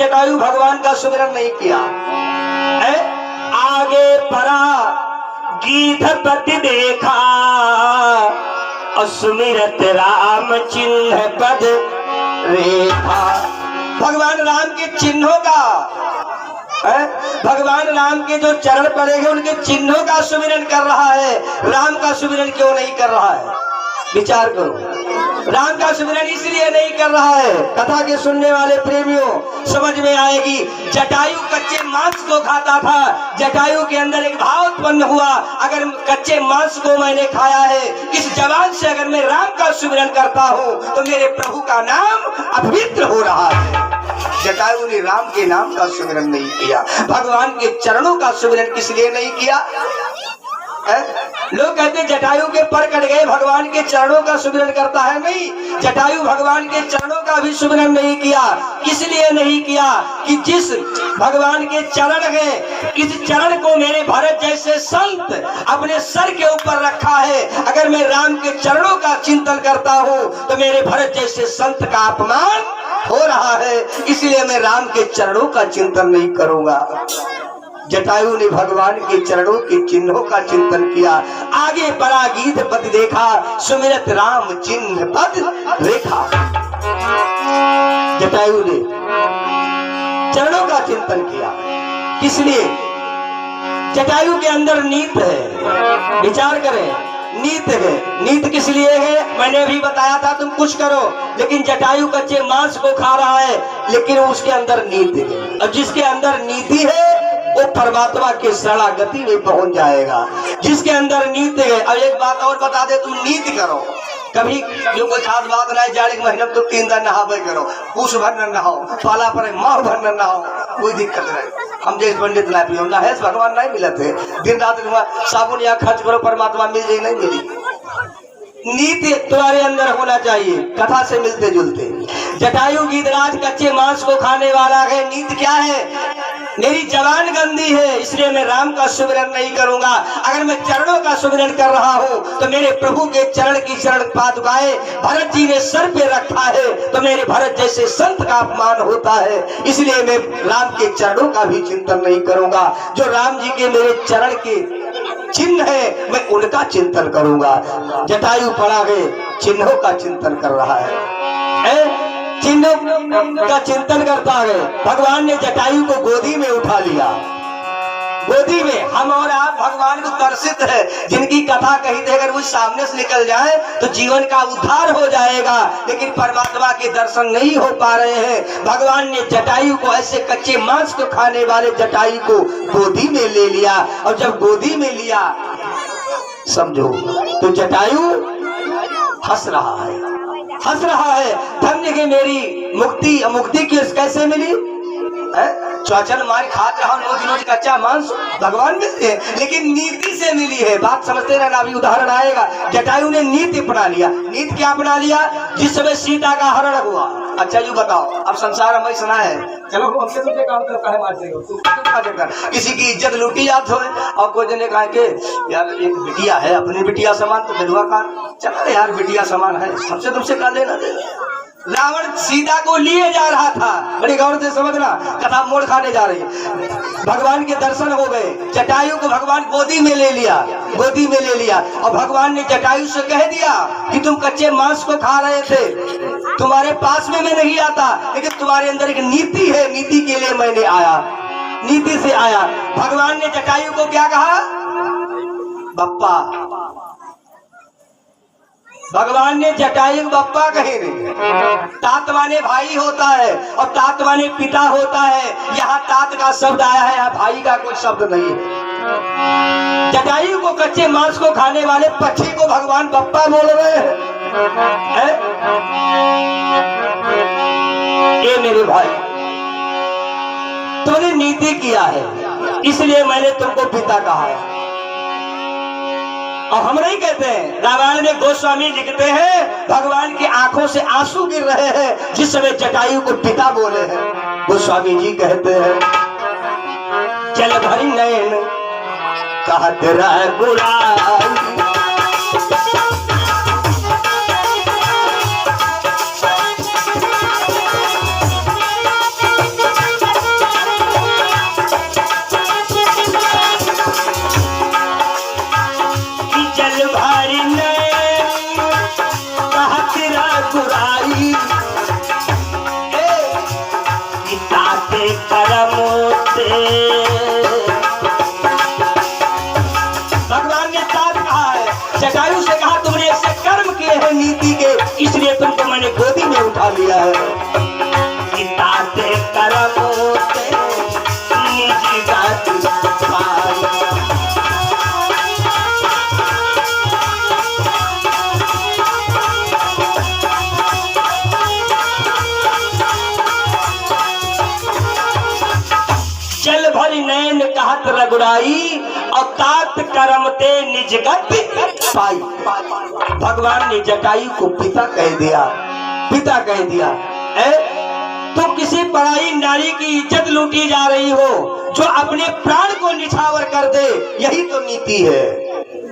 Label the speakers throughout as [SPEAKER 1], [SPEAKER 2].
[SPEAKER 1] जटायु भगवान का सुमिरन नहीं किया है। आगे परा गीधपति देखा और सुमिरत राम चिन्ह पद रेखा। भगवान राम के चिन्हों का भगवान राम के जो चरण पड़े हैं उनके चिन्हों का सुमिरन कर रहा है। राम का सुमिरन क्यों नहीं कर रहा है? विचार करो। राम का सुमिरन इसलिए नहीं कर रहा है, कथा के सुनने वाले प्रेमियों समझ में आएगी। जटायु कच्चे मांस को खाता था। जटायु के अंदर एक भाव उत्पन्न हुआ, अगर कच्चे मांस को मैंने खाया है, इस जवान से अगर मैं राम का सुमिरन करता हूँ तो मेरे प्रभु का नाम अपवित्र हो रहा है। जटायु ने राम के नाम का सुमिरन नहीं किया, भगवान के चरणों का सुमिरन किस लिए नहीं किया? लोग कहते जटायु के पर कट गए, भगवान के चरणों का सुमिरन करता है। नहीं, जटायु भगवान के चरणों का भी सुमिरन नहीं किया। इसलिए नहीं किया कि जिस भगवान के चरण है, इस चरण को मेरे भरत जैसे संत अपने सर के ऊपर रखा है। अगर मैं राम के चरणों का चिंतन करता हूँ तो मेरे भरत जैसे संत का अपमान हो रहा है, इसलिए मैं राम के चरणों का चिंतन नहीं करूंगा। जटायु ने भगवान के चरणों के चिन्हों का चिंतन किया। आगे परा गीध पद देखा, सुमिरत राम चिन्ह पद रेखा। जटायु ने चरणों का चिंतन किया। किस लिए? जटायु के अंदर नीत है। विचार करें, नीत है। नीत किस लिए है? मैंने भी बताया था, तुम कुछ करो, लेकिन जटायु कच्चे मांस को खा रहा है, लेकिन उसके अंदर नीति है। और जिसके अंदर नीति है वो परमात्मा के शरणागति में पहुंच जाएगा। जिसके अंदर नीति है। अब एक बात और बता दे, तुम नीति करो, कभी जो कोई खास बात ना है, जाड़े के महीने में तो 3 दिन नहावे करो, पूछ भर न नहाओ, पाला पर माह भर न नहाओ, कोई दिक्कत नहीं। हम जैसे पंडित ना पियो ना है, भगवान नहीं मिलते। दिन रात साबुन या खर्च करो, परमात्मा मिल जाए, नहीं मिली। नीति तुम्हारे अंदर होना चाहिए, कथा से मिलते जुलते। जटायु गीधराज कच्चे मांस को खाने वाला है। नीति क्या है? मेरी जवान गंदी है, इसलिए मैं राम का सुमिरन नहीं करूंगा। अगर मैं चरणों का सुमिरन कर रहा हूँ तो मेरे प्रभु के चरण की चरण पादुकाएं भरत जी ने सर पे रखा है, तो मेरे भरत जैसे संत का अपमान होता है। इसलिए मैं राम के चरणों का भी चिंतन नहीं करूंगा। जो राम जी के मेरे चरण के चिन्ह है, मैं उनका चिंतन करूंगा। जटायु पड़ा गए, चिन्हों का चिंतन कर रहा है। चिन्हों का चिंतन करता है। भगवान ने जटायु को गोदी में उठा लिया। गोदी में हम और आप भगवान को दर्शित है, जिनकी कथा कही थी, अगर वो सामने से निकल जाए तो जीवन का उद्धार हो जाएगा, लेकिन परमात्मा के दर्शन नहीं हो पा रहे हैं। भगवान ने जटायु को, ऐसे कच्चे मांस को खाने वाले जटायु को गोदी में ले लिया। और जब गोदी में लिया, समझो, तो जटायु हंस रहा है, हंस रहा है। धन्य है मेरी मुक्ति। मुक्ति कैसे मिली? चौचन मार खाते रहो, 9 दिनों कच्चा मांस भगवान मिलते हैं, लेकिन नीति से मिली है। बात समझते रहना, अभी उदाहरण आएगा। जटायु ने नीति अपना लिया। नीति क्या अपना लिया? जिस समय सीता का हरण हुआ। अच्छा यू बताओ, अब संसार हमें सुना है, चलो हमसे तुझे काम करता है, मारते हो, किसी की इज्जत लूटी जाती है। और कोई जने कहा कि यार एक बिटिया है, अपनी बिटिया समान, तो विधवा का चलो यार बिटिया समान है, हमसे तुमसे क्या लेना देना। रावण सीता को लिए जा रहा था, बड़ी गौर से समझना, कथा मोड़ खाने जा रही है। भगवान के दर्शन हो गए। जटायु को भगवान गोदी में ले लिया, गोदी में ले लिया। और भगवान ने जटायु से कह दिया कि तुम कच्चे मांस को खा रहे थे, तुम्हारे पास में मैं नहीं आता, लेकिन तुम्हारे अंदर एक नीति है, नीति के लिए मैंने आया, नीति से आया। भगवान ने जटायु को क्या कहा? बप्पा। भगवान ने जटायु बप्पा कहे नहीं। तात माने भाई होता है और तात माने पिता होता है। यहाँ तात का शब्द आया है, यहाँ भाई का कोई शब्द नहीं है। जटायु को, कच्चे मांस को खाने वाले पक्षी को भगवान बप्पा बोल रहे हैं। ये मेरे भाई, तुमने नीति किया है, इसलिए मैंने तुमको पिता कहा है। और हम नहीं कहते हैं, रामायण में गोस्वामी लिखते हैं भगवान की आंखों से आंसू गिर रहे हैं जिस समय जटायु को पिता बोले हैं। गोस्वामी जी कहते हैं, चल भरी नयन कहत रह बुलाई,
[SPEAKER 2] कर्म से।
[SPEAKER 1] भगवान ने साथ कहा है, जटायु से कहा तुमने ऐसे कर्म किए हैं नीति के, इसलिए तुमको मैंने गोदी में उठा लिया है।
[SPEAKER 2] गीता से कर्म से निज गति पाई।
[SPEAKER 1] जल भरी नैन कहत रघुराई, और तात करमते निज गति पाई। भगवान ने जटायु को पिता कह दिया, पिता कह दिया। तो किसी पराई नारी की इज्जत लूटी जा रही हो, जो अपने प्राण को निछावर कर दे, यही तो नीति है,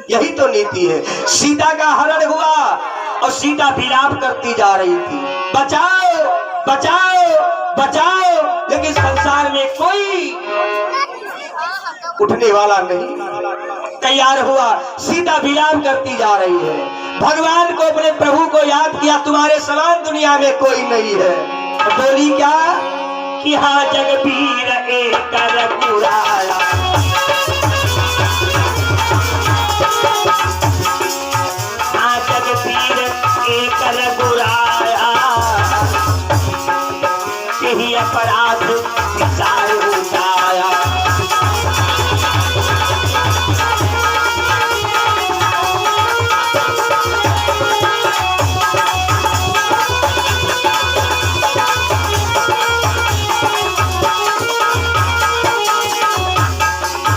[SPEAKER 1] यही तो नीति है। सीता का हरण हुआ और सीता विलाप करती जा रही थी, बचाओ बचाओ बचाओ, लेकिन संसार में कोई उठने वाला नहीं तैयार हुआ। सीता विलाप करती जा रही है। भगवान को, अपने प्रभु को याद किया, तुम्हारे समान दुनिया में कोई नहीं है। बोली क्या
[SPEAKER 2] कि हाँ जगबीर एक रघुराया, हाँ जगबीर एक रघुराया, यही अपराध विचार उठाया।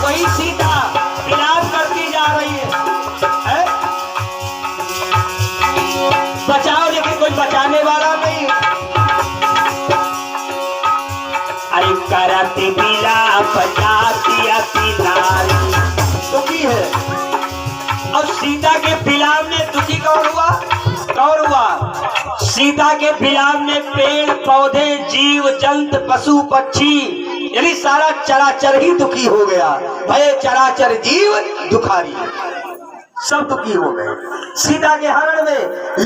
[SPEAKER 1] वही सीता विलाप करती जा रही है? बचाओ, लेकिन कोई बचाने वाला नहीं।
[SPEAKER 2] अरे करती विलाप जाती अति नारी,
[SPEAKER 1] दुखी है। अब सीता के विलाप में दुखी कौन हुआ? कौन हुआ? सीता के विलाप में पेड़ पौधे, जीव जंतु, पशु पक्षी, यानी सारा चराचर ही दुखी हो गया। भय चराचर जीव दुखारी, सब दुखी हो गए सीता के हरण में।